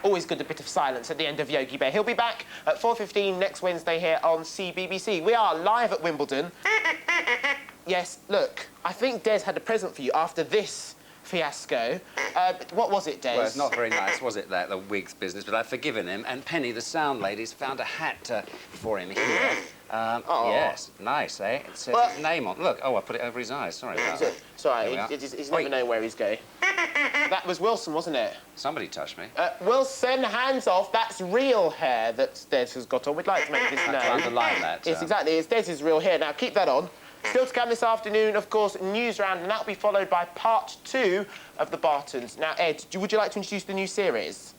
Always good, a bit of silence at the end of Yogi Bear. He'll be back at 4:15 next Wednesday here on CBBC. We are live at Wimbledon. Yes, look, I think Des had a present for you after this fiasco. What was it, Des? Well, it's not very nice, was it, that, the wigs business, but I've forgiven him. And Penny, the sound lady's found a hat for him here. Yes, nice, eh? It says his name on. Look, I put it over his eyes. Sorry about that. Sorry, he's never known where he's going. That was Wilson, wasn't it? Somebody touched me. Wilson, hands off. That's real hair that Des has got on. We'd like to make this known. I have to underline that. Yes, exactly. It's Des's real hair. Now, keep that on. Still to come this afternoon, of course, Newsround, and that'll be followed by part 2 of the Bartons. Now, Ed, would you like to introduce the new series?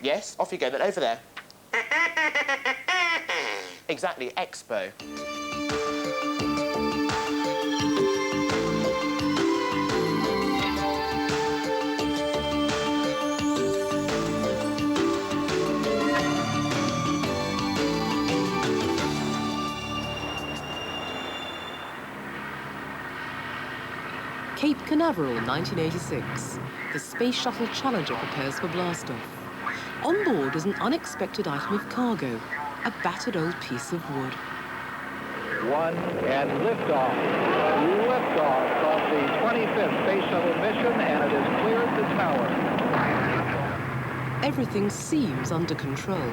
Yes? Off you go, then over there. Exactly, Expo. Cape Canaveral, 1986. The Space Shuttle Challenger prepares for blastoff. On board is an unexpected item of cargo, a battered old piece of wood. 1 and liftoff. Liftoff of the 25th Space Shuttle mission, and it has cleared the tower. Everything seems under control.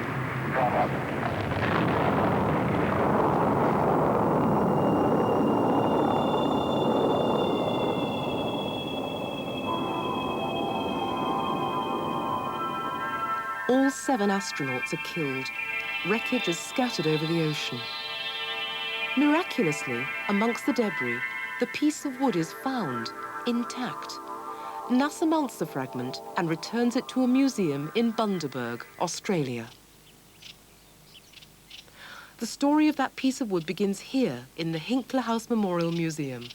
All 7 astronauts are killed. Wreckage is scattered over the ocean. Miraculously, amongst the debris, the piece of wood is found, intact. NASA mounts the fragment and returns it to a museum in Bundaberg, Australia. The story of that piece of wood begins here in the Hinkler House Memorial Museum.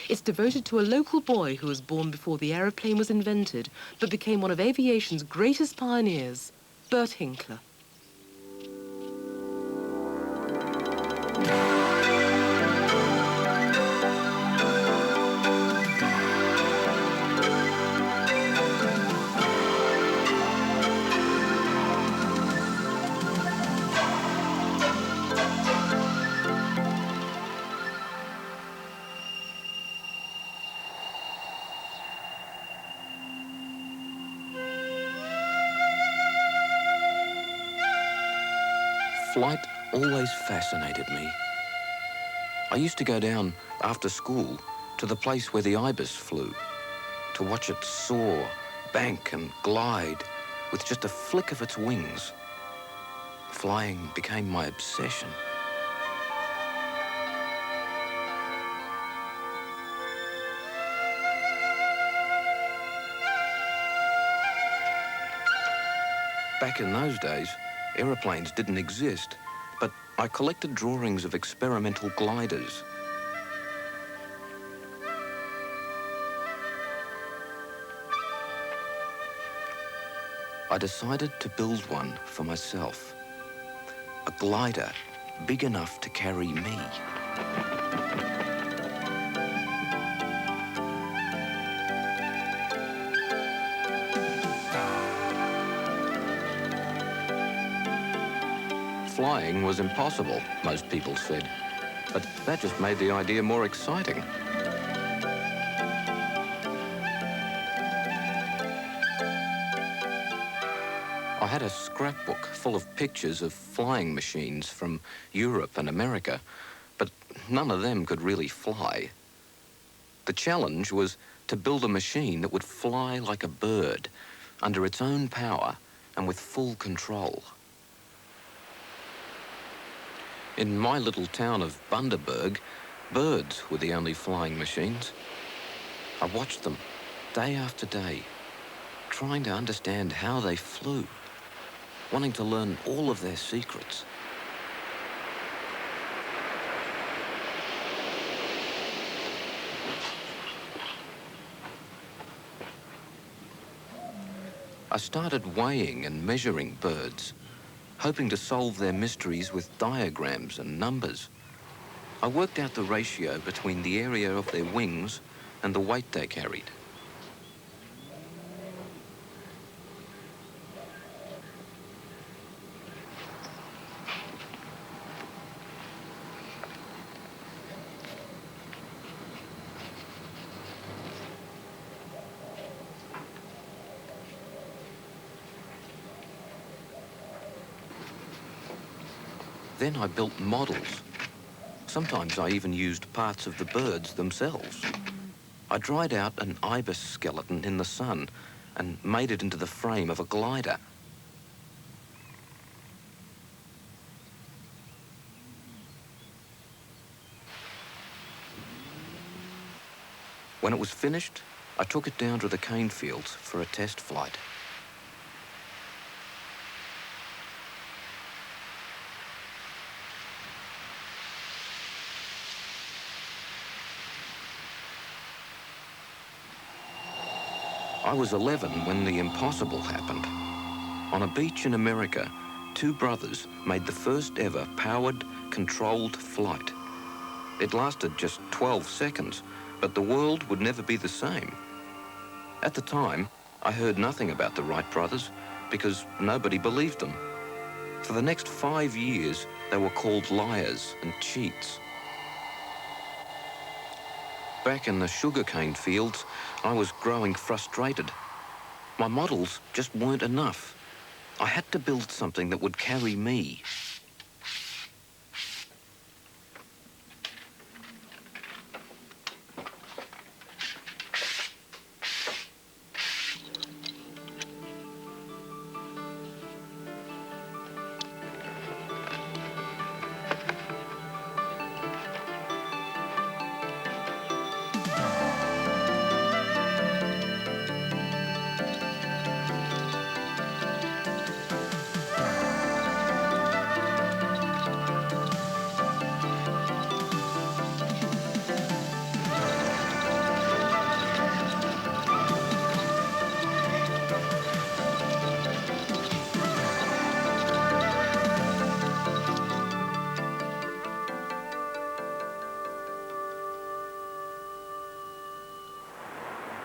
It's devoted to a local boy who was born before the aeroplane was invented, but became one of aviation's greatest pioneers, Bert Hinkler. Flight always fascinated me. I used to go down after school to the place where the ibis flew, to watch it soar, bank and glide with just a flick of its wings. Flying became my obsession. Back in those days, aeroplanes didn't exist, but I collected drawings of experimental gliders. I decided to build one for myself. A glider big enough to carry me. Flying was impossible, most people said, but that just made the idea more exciting. I had a scrapbook full of pictures of flying machines from Europe and America, but none of them could really fly. The challenge was to build a machine that would fly like a bird, under its own power and with full control. In my little town of Bundaberg, birds were the only flying machines. I watched them day after day, trying to understand how they flew, wanting to learn all of their secrets. I started weighing and measuring birds, hoping to solve their mysteries with diagrams and numbers. I worked out the ratio between the area of their wings and the weight they carried. Then I built models. Sometimes I even used parts of the birds themselves. I dried out an ibis skeleton in the sun and made it into the frame of a glider. When it was finished, I took it down to the cane fields for a test flight. I was 11 when the impossible happened. On a beach in America, two brothers made the first ever powered, controlled flight. It lasted just 12 seconds, but the world would never be the same. At the time, I heard nothing about the Wright brothers because nobody believed them. For the next 5 years, they were called liars and cheats. Back in the sugarcane fields, I was growing frustrated. My models just weren't enough. I had to build something that would carry me.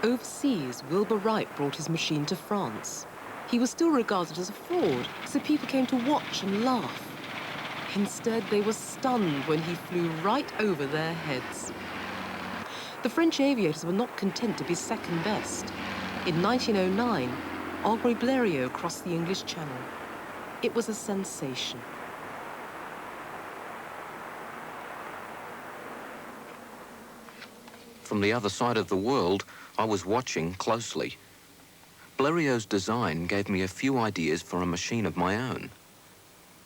Overseas, Wilbur Wright brought his machine to France. He was still regarded as a fraud, so people came to watch and laugh. Instead, they were stunned when he flew right over their heads. The French aviators were not content to be second best. In 1909, Aubrey Blériot crossed the English Channel. It was a sensation. From the other side of the world, I was watching closely. Blériot's design gave me a few ideas for a machine of my own.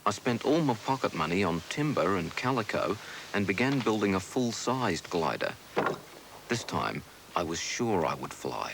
I spent all my pocket money on timber and calico and began building a full-sized glider. This time, I was sure I would fly.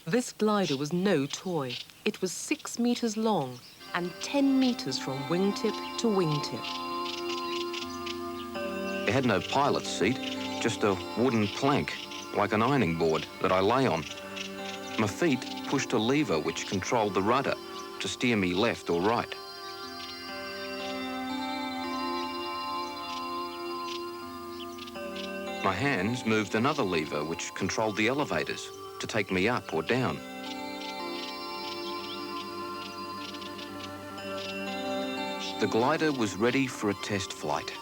This glider was no toy. It was 6 meters long and 10 meters from wingtip to wingtip. It had no pilot seat, just a wooden plank, like an ironing board, that I lay on. My feet pushed a lever which controlled the rudder to steer me left or right. My hands moved another lever which controlled the elevators to take me up or down. The glider was ready for a test flight.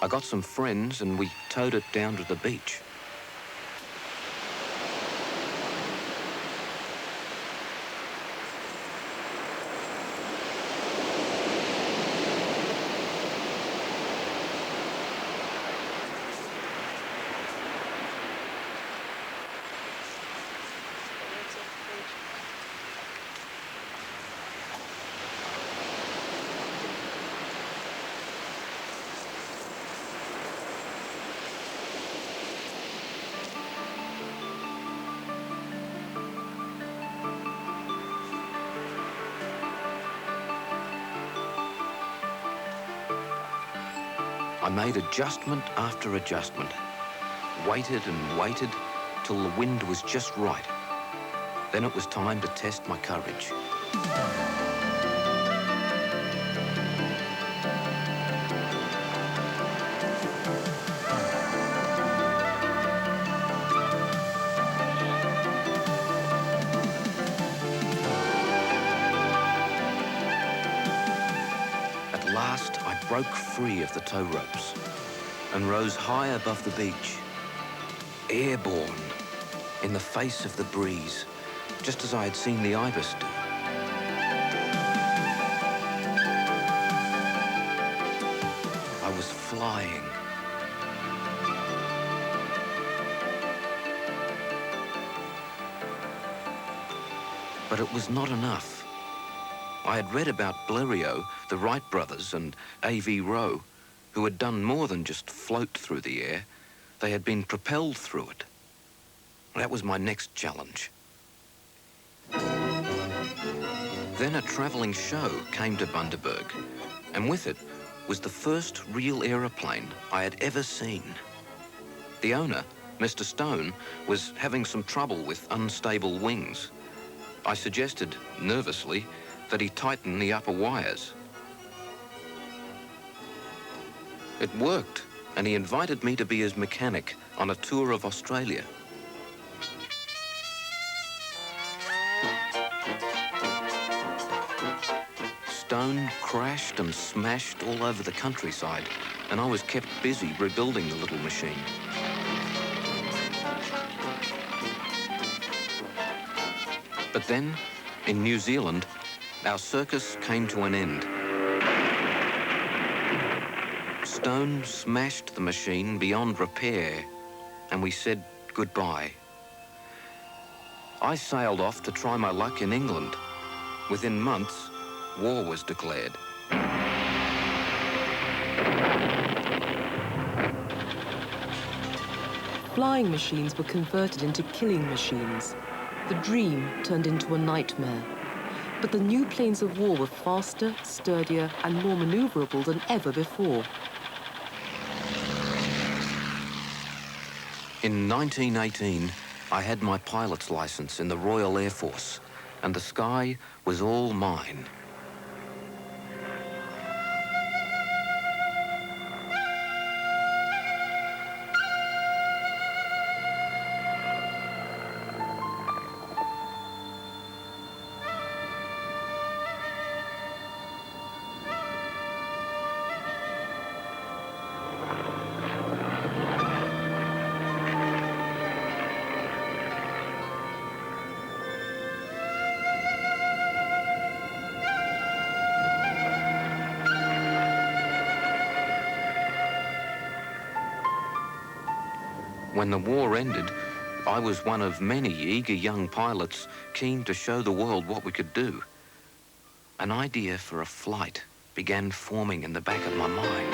I got some friends and we towed it down to the beach. I made adjustment after adjustment, waited and waited till the wind was just right. Then it was time to test my courage. At last, I broke free of the tow ropes and rose high above the beach, airborne, in the face of the breeze, just as I had seen the ibis do. I was flying. But it was not enough. I had read about Blériot, the Wright brothers, and A.V. Rowe, who had done more than just float through the air. They had been propelled through it. That was my next challenge. Then a travelling show came to Bundaberg, and with it was the first real aeroplane I had ever seen. The owner, Mr. Stone, was having some trouble with unstable wings. I suggested, nervously, that he tighten the upper wires. It worked, and he invited me to be his mechanic on a tour of Australia. Stone crashed and smashed all over the countryside, and I was kept busy rebuilding the little machine. But then, in New Zealand, our circus came to an end. Stone smashed the machine beyond repair, and we said goodbye. I sailed off to try my luck in England. Within months, war was declared. Flying machines were converted into killing machines. The dream turned into a nightmare. But the new planes of war were faster, sturdier, and more maneuverable than ever before. In 1918, I had my pilot's license in the Royal Air Force, and the sky was all mine. When the war ended, I was one of many eager young pilots keen to show the world what we could do. An idea for a flight began forming in the back of my mind.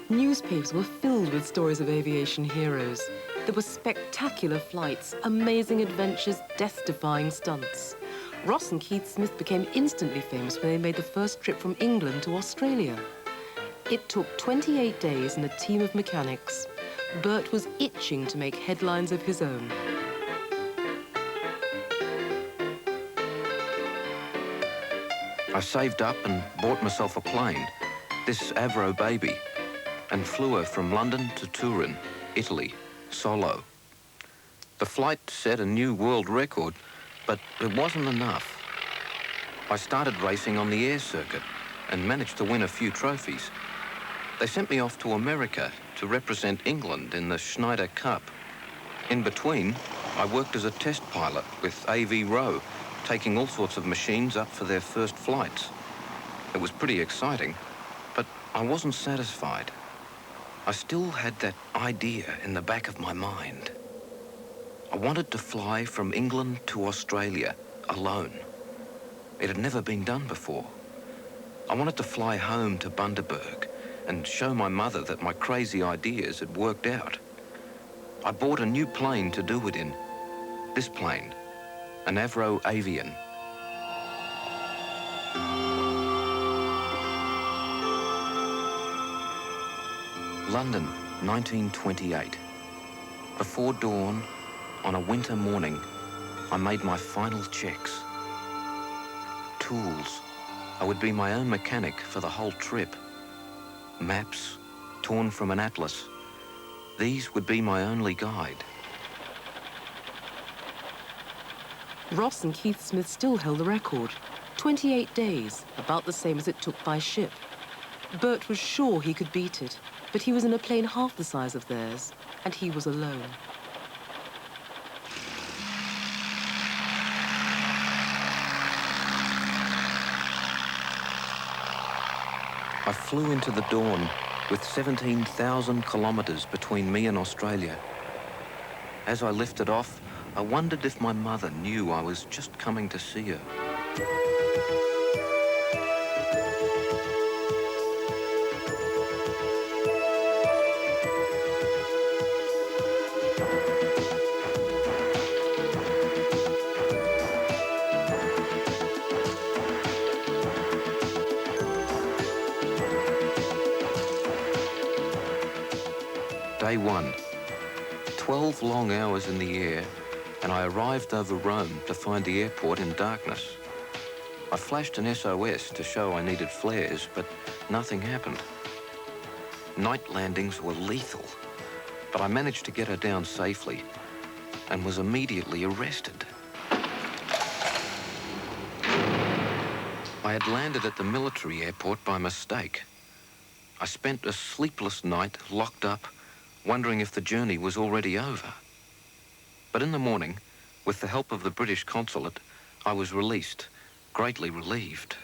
Newspapers were filled with stories of aviation heroes. There were spectacular flights, amazing adventures, death-defying stunts. Ross and Keith Smith became instantly famous when they made the first trip from England to Australia. It took 28 days and a team of mechanics. Bert was itching to make headlines of his own. I saved up and bought myself a plane, this Avro baby, and flew her from London to Turin, Italy, solo. The flight set a new world record, but it wasn't enough. I started racing on the air circuit and managed to win a few trophies. They sent me off to America to represent England in the Schneider Cup. In between, I worked as a test pilot with A.V. Rowe, taking all sorts of machines up for their first flights. It was pretty exciting, but I wasn't satisfied. I still had that idea in the back of my mind. I wanted to fly from England to Australia alone. It had never been done before. I wanted to fly home to Bundaberg and show my mother that my crazy ideas had worked out. I bought a new plane to do it in. This plane, an Avro Avian. London, 1928. Before dawn, on a winter morning, I made my final checks. Tools. I would be my own mechanic for the whole trip. Maps, torn from an atlas. These would be my only guide. Ross and Keith Smith still held the record. 28 days, about the same as it took by ship. Bert was sure he could beat it, but he was in a plane half the size of theirs, and he was alone. I flew into the dawn with 17,000 kilometres between me and Australia. As I lifted off, I wondered if my mother knew I was just coming to see her. Day 1. 12 long hours in the air, and I arrived over Rome to find the airport in darkness. I flashed an SOS to show I needed flares, but nothing happened. Night landings were lethal, but I managed to get her down safely and was immediately arrested. I had landed at the military airport by mistake. I spent a sleepless night locked up, wondering if the journey was already over. But in the morning, with the help of the British consulate, I was released, greatly relieved.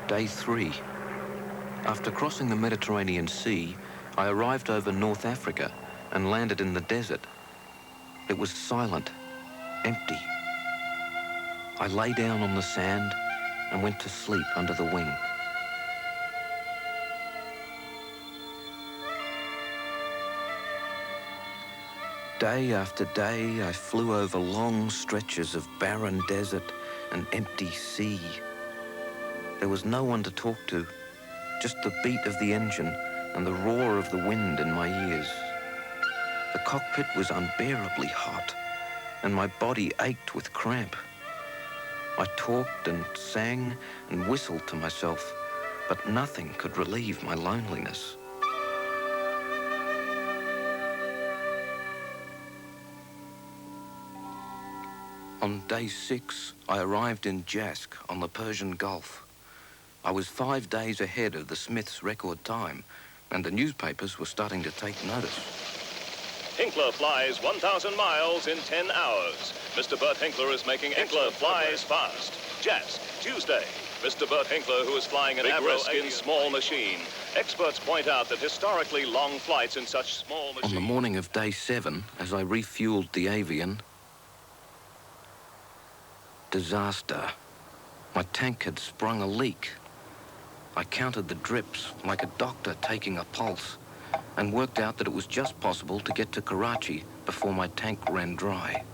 Day 3. After crossing the Mediterranean Sea, I arrived over North Africa and landed in the desert. It was silent, empty. I lay down on the sand and went to sleep under the wing. Day after day, I flew over long stretches of barren desert and empty sea. There was no one to talk to, just the beat of the engine and the roar of the wind in my ears. The cockpit was unbearably hot, and my body ached with cramp. I talked and sang and whistled to myself, but nothing could relieve my loneliness. On day 6, I arrived in Jask on the Persian Gulf. I was 5 days ahead of the Smiths' record time, and the newspapers were starting to take notice. Hinkler flies 1,000 miles in 10 hours. Mr. Bert Hinkler is making Hinkler flies fast. Jazz, Tuesday. Mr. Bert Hinkler, who is flying an Avro-skin small machine. Experts point out that historically long flights in such small machines... On the morning of day 7, as I refueled the avian, disaster. My tank had sprung a leak. I counted the drips like a doctor taking a pulse, and worked out that it was just possible to get to Karachi before my tank ran dry.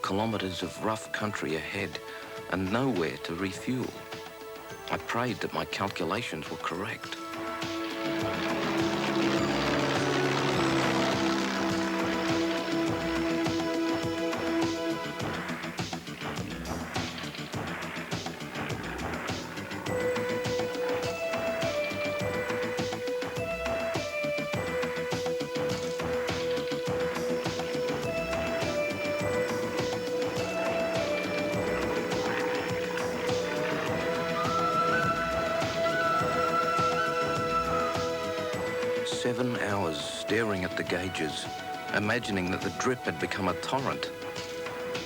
Kilometers of rough country ahead and nowhere to refuel. I prayed that my calculations were correct. Staring at the gauges, imagining that the drip had become a torrent.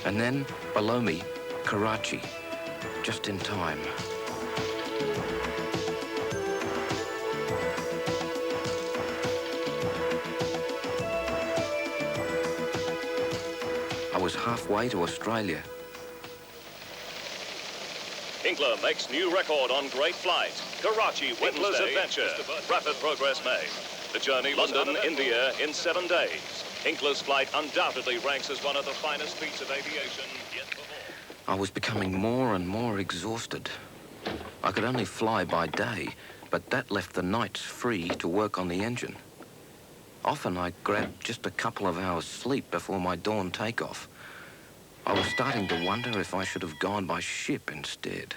And then, below me, Karachi. just in time. I was halfway to Australia. Hinkler makes new record on great flight. Karachi, Wednesday's adventure. Rapid progress made. The journey London, India in 7 days. Hinkler's flight undoubtedly ranks as one of the finest feats of aviation yet performed. I was becoming more and more exhausted. I could only fly by day, but that left the nights free to work on the engine. Often I grabbed just a couple of hours sleep before my dawn takeoff. I was starting to wonder if I should have gone by ship instead.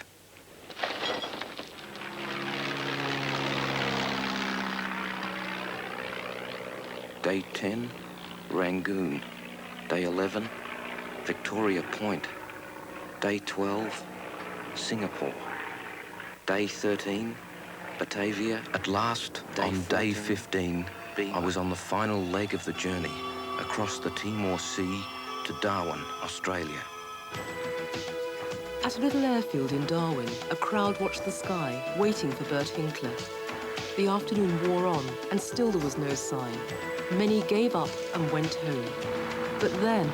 Day 10, Rangoon. Day 11, Victoria Point. Day 12, Singapore. Day 13, Batavia. At last, on day 15, I was on the final leg of the journey, across the Timor Sea to Darwin, Australia. At a little airfield in Darwin, a crowd watched the sky, waiting for Bert Hinkler. The afternoon wore on, and still there was no sign. Many gave up and went home. But then...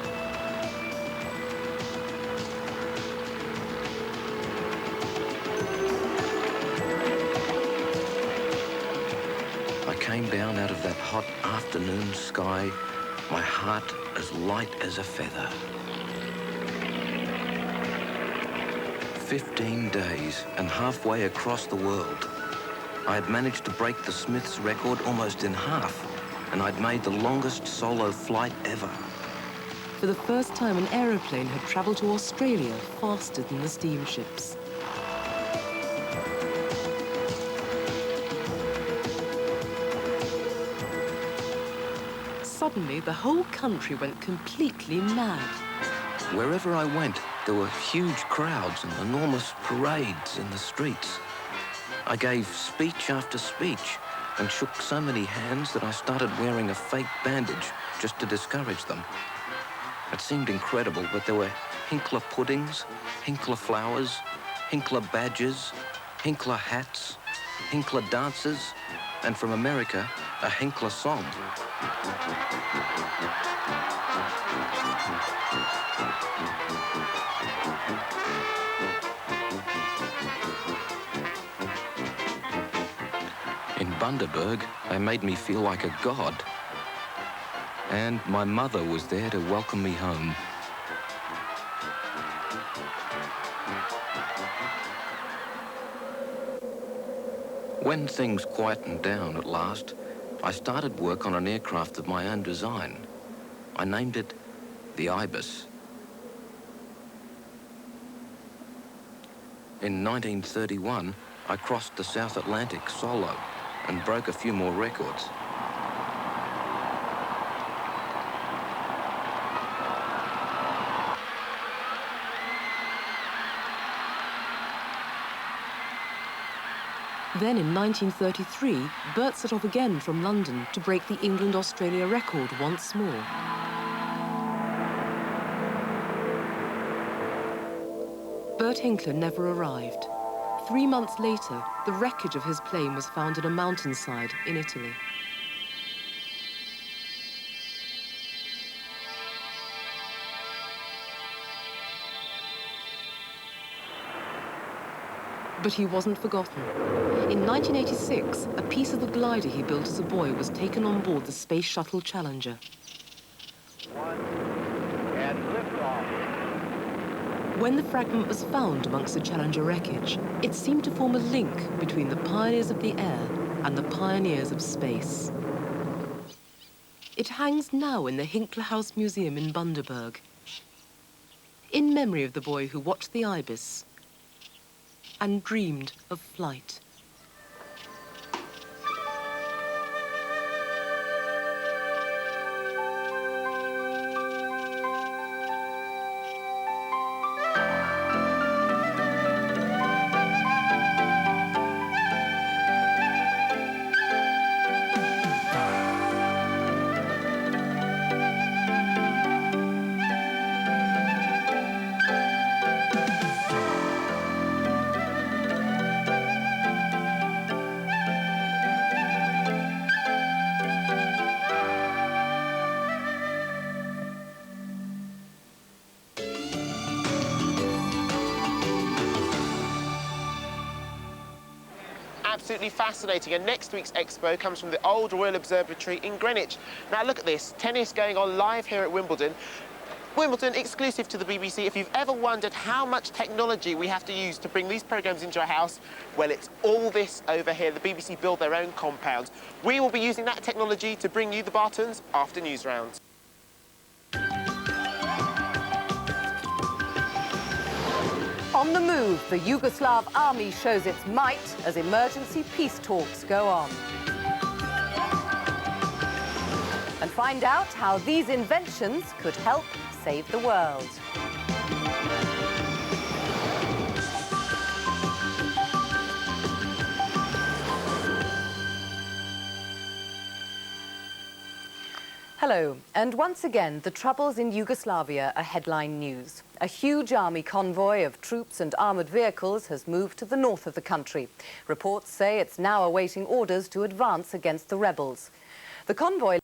I came down out of that hot afternoon sky, my heart as light as a feather. 15 days and halfway across the world. I had managed to break the Smiths record almost in half, and I'd made the longest solo flight ever. For the first time, an aeroplane had travelled to Australia faster than the steamships. Suddenly, the whole country went completely mad. Wherever I went, there were huge crowds and enormous parades in the streets. I gave speech after speech and shook so many hands that I started wearing a fake bandage just to discourage them. It seemed incredible, but there were Hinkler puddings, Hinkler flowers, Hinkler badges, Hinkler hats, Hinkler dances, and from America, a Hinkler song. In Bundaberg, they made me feel like a god. And my mother was there to welcome me home. When things quietened down at last, I started work on an aircraft of my own design. I named it the Ibis. In 1931, I crossed the South Atlantic solo and broke a few more records. Then in 1933, Bert set off again from London to break the England-Australia record once more. Bert Hinkler never arrived. 3 months later, the wreckage of his plane was found in a mountainside in Italy. But he wasn't forgotten. In 1986, a piece of the glider he built as a boy was taken on board the Space Shuttle Challenger. And liftoff. When the fragment was found amongst the Challenger wreckage, it seemed to form a link between the pioneers of the air and the pioneers of space. It hangs now in the Hinkler House Museum in Bundaberg, in memory of the boy who watched the Ibis and dreamed of flight. absolutely fascinating. And next week's Expo comes from the Old Royal Observatory in Greenwich. Now, look at this. Tennis going on live here at Wimbledon. Wimbledon, exclusive to the BBC. If you've ever wondered how much technology we have to use to bring these programmes into a house, well, it's all this over here. The BBC build their own compound. We will be using that technology to bring you the Bartons after Newsround. On the move, the Yugoslav army shows its might as emergency peace talks go on. And find out how these inventions could help save the world. Hello, and once again, the troubles in Yugoslavia are headline news. A huge army convoy of troops and armoured vehicles has moved to the north of the country. Reports say it's now awaiting orders to advance against the rebels. The convoy